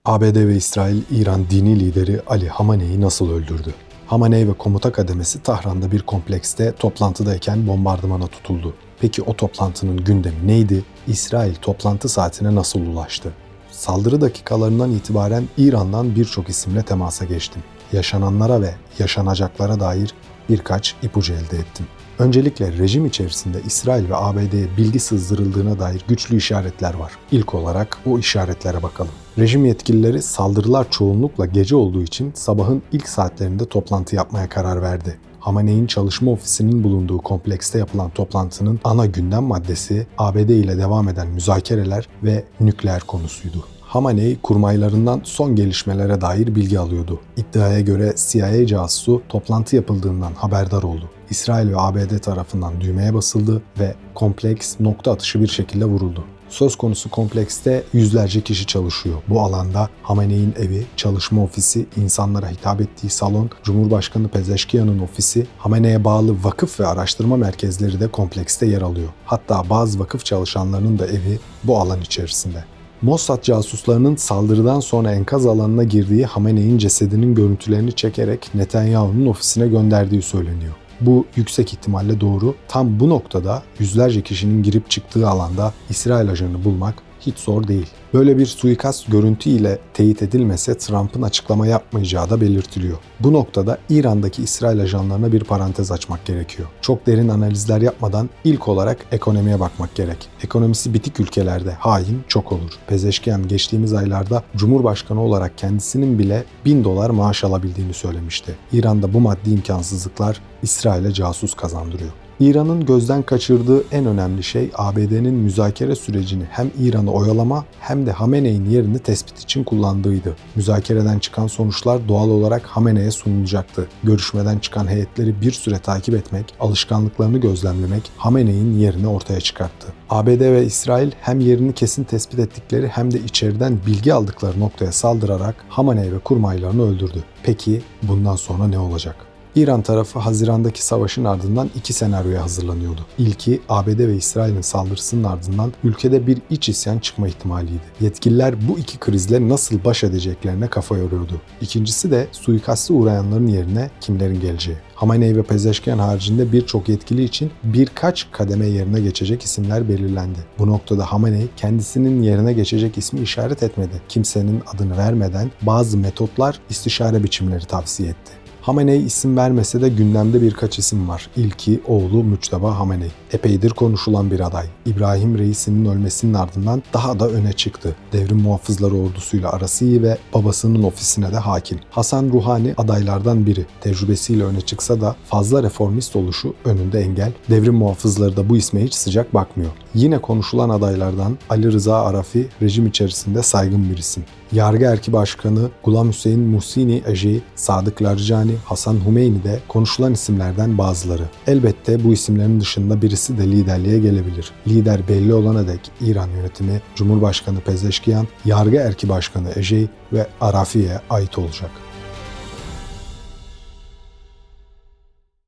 ABD ve İsrail, İran dini lideri Ali Hamane'yi nasıl öldürdü? Hamane'yi ve komuta kademesi Tahran'da bir komplekste toplantıdayken bombardımana tutuldu. Peki o toplantının gündemi neydi? İsrail toplantı saatine nasıl ulaştı? Saldırı dakikalarından itibaren İran'dan birçok isimle temasa geçtim. Yaşananlara ve yaşanacaklara dair birkaç ipucu elde ettim. Öncelikle rejim içerisinde İsrail ve ABD'ye bilgi sızdırıldığına dair güçlü işaretler var. İlk olarak o işaretlere bakalım. Rejim yetkilileri saldırılar çoğunlukla gece olduğu için sabahın ilk saatlerinde toplantı yapmaya karar verdi. Hamane'in çalışma ofisinin bulunduğu komplekste yapılan toplantının ana gündem maddesi ABD ile devam eden müzakereler ve nükleer konusuydu. Hamaney kurmaylarından son gelişmelere dair bilgi alıyordu. İddiaya göre CIA casusu toplantı yapıldığından haberdar oldu. İsrail ve ABD tarafından düğmeye basıldı ve kompleks nokta atışı bir şekilde vuruldu. Söz konusu komplekste yüzlerce kişi çalışıyor. Bu alanda Hamaney'in evi, çalışma ofisi, insanlara hitap ettiği salon, Cumhurbaşkanı Pezeşkiyan'ın ofisi, Hamaney'e bağlı vakıf ve araştırma merkezleri de komplekste yer alıyor. Hatta bazı vakıf çalışanlarının da evi bu alan içerisinde. Mossad casuslarının saldırıdan sonra enkaz alanına girdiği Hamaney'in cesedinin görüntülerini çekerek Netanyahu'nun ofisine gönderdiği söyleniyor. Bu yüksek ihtimalle doğru. Tam bu noktada yüzlerce kişinin girip çıktığı alanda İsrail ajanını bulmak hiç zor değil. Böyle bir suikast görüntü ile teyit edilmese Trump'ın açıklama yapmayacağı da belirtiliyor. Bu noktada İran'daki İsrail ajanlarına bir parantez açmak gerekiyor. Çok derin analizler yapmadan ilk olarak ekonomiye bakmak gerek. Ekonomisi bitik ülkelerde hain çok olur. Pezeşkiyan geçtiğimiz aylarda Cumhurbaşkanı olarak kendisinin bile $1000 maaş alabildiğini söylemişti. İran'da bu maddi imkansızlıklar İsrail'e casus kazandırıyor. İran'ın gözden kaçırdığı en önemli şey ABD'nin müzakere sürecini hem İran'ı oyalama hem de Hamane'in yerini tespit için kullandığıydı. Müzakereden çıkan sonuçlar doğal olarak Hamane'ye sunulacaktı. Görüşmeden çıkan heyetleri bir süre takip etmek, alışkanlıklarını gözlemlemek Hamane'in yerini ortaya çıkarttı. ABD ve İsrail hem yerini kesin tespit ettikleri hem de içeriden bilgi aldıkları noktaya saldırarak Hamaney ve kurmaylarını öldürdü. Peki bundan sonra ne olacak? İran tarafı Haziran'daki savaşın ardından iki senaryoya hazırlanıyordu. İlki ABD ve İsrail'in saldırısının ardından ülkede bir iç isyan çıkma ihtimaliydi. Yetkililer bu iki krizle nasıl baş edeceklerine kafa yoruyordu. İkincisi de suikaste uğrayanların yerine kimlerin geleceği. Hamaney ve Pezeşkiyan haricinde birçok yetkili için birkaç kademe yerine geçecek isimler belirlendi. Bu noktada Hamaney kendisinin yerine geçecek ismi işaret etmedi. Kimsenin adını vermeden bazı metotlar, istişare biçimleri tavsiye etti. Hamaney isim vermese de gündemde birkaç isim var. İlki oğlu Müçteba Hamaney. Epeydir konuşulan bir aday. İbrahim Reisi'nin ölmesinin ardından daha da öne çıktı. Devrim Muhafızları ordusuyla arası iyi ve babasının ofisine de hakim. Hasan Ruhani adaylardan biri. Tecrübesiyle öne çıksa da fazla reformist oluşu önünde engel. Devrim Muhafızları da bu isme hiç sıcak bakmıyor. Yine konuşulan adaylardan Ali Rıza Arafi rejim içerisinde saygın bir isim. Yargı Erki Başkanı Gulam Hüseyin Muhsini Ejei, Sadık Larcani, Hasan Humeyni de konuşulan isimlerden bazıları. Elbette bu isimlerin dışında birisi de liderliğe gelebilir. Lider belli olana dek İran yönetimi, Cumhurbaşkanı Pezeşkiyan, Yargı Erki Başkanı Ejei ve Arafi'ye ait olacak.